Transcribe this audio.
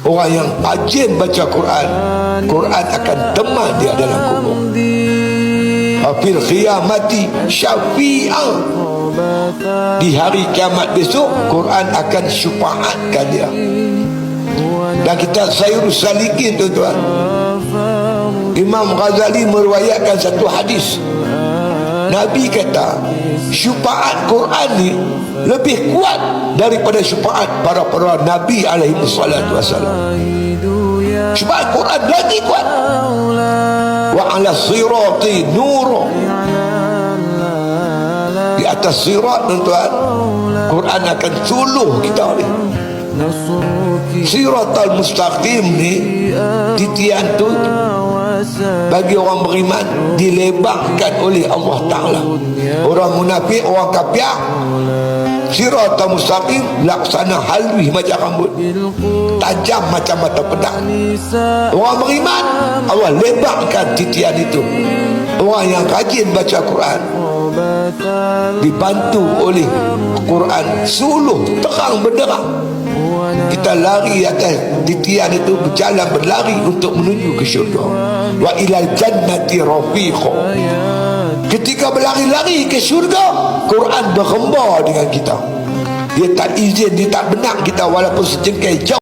Orang yang rajin baca Quran, Quran akan teman dia dalam kubur. Fil qiyamati syafi'an, di hari kiamat besok Quran akan syufaatkan dia. Dan kita Sayyidus Salikin, tuan-tuan, Imam Ghazali meriwayatkan satu hadis. Nabi kata syufaat Quran ni lebih kuat daripada syufaat para Nabi alaihi wassalatu wassalam. Syufaat Quran lagi kuat. Wa ala sirati nur, di atas sirat, tuan-tuan, Quran akan suluh kita ni. Siratal mustaqim ni titian tu bagi orang beriman dilebarkan oleh Allah Ta'ala. Orang munafik, orang kafir, siratal mustaqim laksana halwi macam rambut, tajam macam mata pedang. Orang beriman, Allah lebarkan titian itu. Orang yang rajin baca Quran dibantu oleh Quran suluh terang benderang. Kita lari atas titian itu, berjalan berlari untuk menuju ke syurga. Wa ilal jannati rafiqa. Ketika berlari-lari ke syurga, Quran berkhembar dengan kita. Dia tak izin, dia tak benang kita walaupun sejengkal jauh.